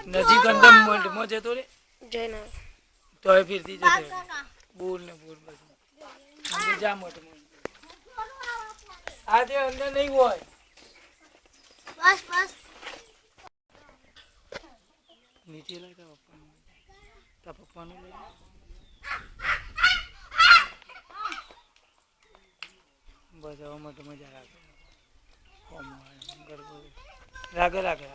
નજીક અંદર મંડમાં જતો રે જઈને તોય ફીરથી જતો બોર ને બોર બધું અંદર જા મોટું આજે અંદર નહીં હોય બસ બસ નીચે લઈ તા પપ્પાનું લઈ બસ હવે મોટું મજા રાખે રાગે રાગે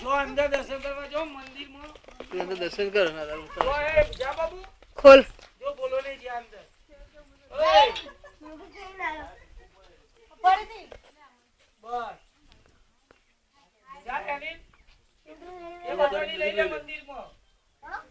જો અંદર દર્શન કરવા જો મંદિરમાં અંદર દર્શન કરો જા બાબુ ખોલ જો બોલો ને જા અંદર ઓય પડી બસ જા એની એ બધાની લઈ લે મંદિરમાં હા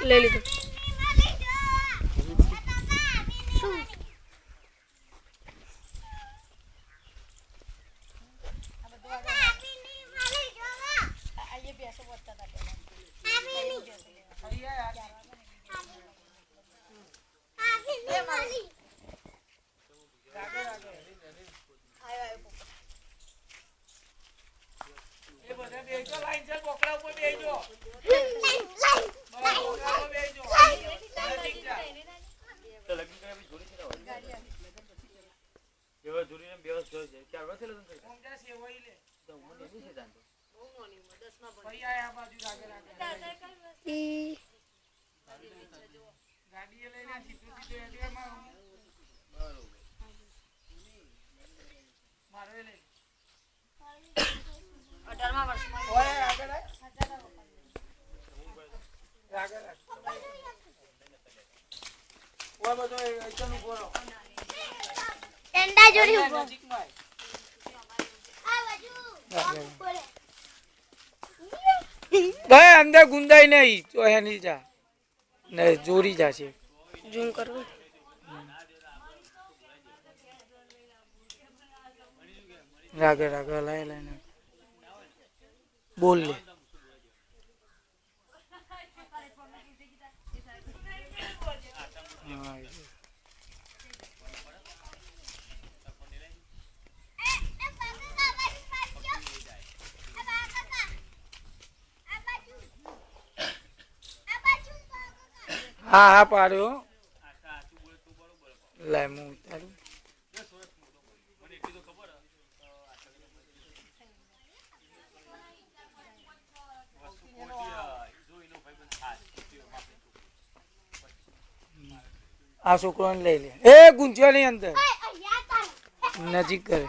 ले लीजिए भाई अंदर गुंदा ही नहीं तो है नहीं जा नहीं जोरी जा से जूम करो रागे रागे लाए लाए बोल ले हाँ हाँ पा रहे हो लाए मुँह उतारू आ छोकरो ने ले ले ए गुंजिया नहीं अंदर नजीक करे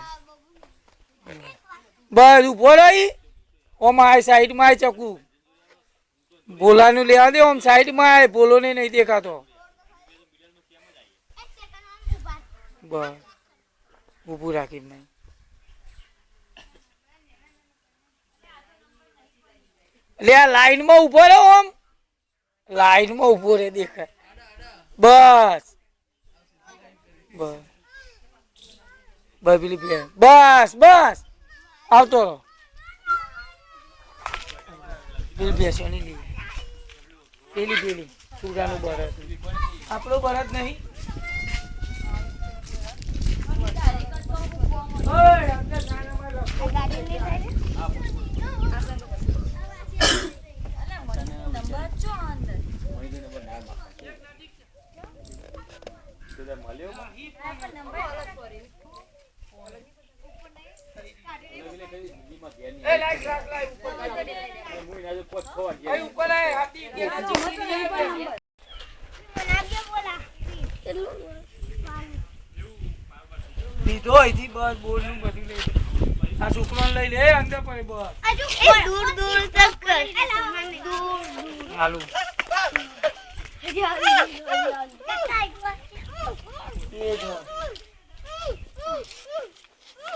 बस ऊपर आई ओम आए साइड में आए चकू बोला नु ले आ दे ओम साइड में आए बोलो ने नहीं देखा तो बस ऊपर राखी नहीं ले आ लाइन में ऊपर है ओम लाइन में ऊपर है देखा बस बस बस बिली बस बस आओ तो बिल बेसो नहीं ली पेली पेली सुरानो भरत आपलो भरत नहीं ओए अंदर जाने में रखो गाड़ी नहीं थाई नंबर जो अंदर મળ્યો નંબર એ લાઈટ રાખ લાઈ ઉપર ભાઈ ઉપર આય હાર્દિક લીધો અહીંથી બસ બોલ નું બધું લઈ આ છોકરાને લઈ લે અંદર પડે બસ દૂર દૂર તક કર હાલું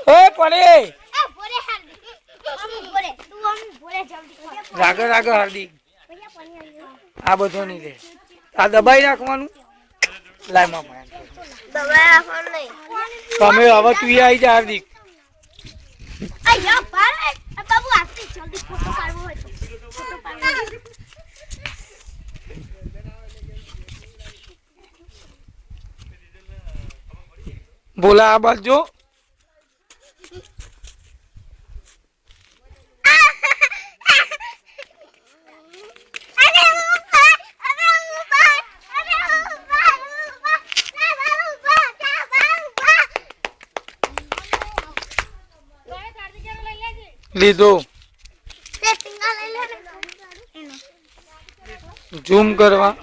એ પડે રાગર રાગર હાર્દિક આ બધો નહીં લે આ દબાઈ રાખવાનું લાઈમાં તમે હવે તું આવી જા હાર્દિક બોલા આ બાજુ લીધો ઝૂમ કરવા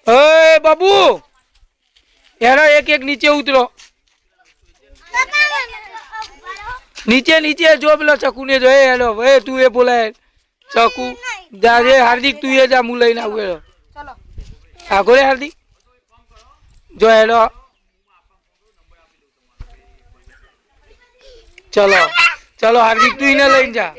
એ બાબુ યાર એક એક નીચે ઉતરો નીચે નીચે જો પેલો ચકુ ને જો હેલો એ તું એ બોલાય ચકુ જા રે હાર્દિક તું એ જા હું લઈને આવું હેલો આગો રે હાર્દિક જો હેલો ચલો ચલો હાર્દિક તું એને લઈને જા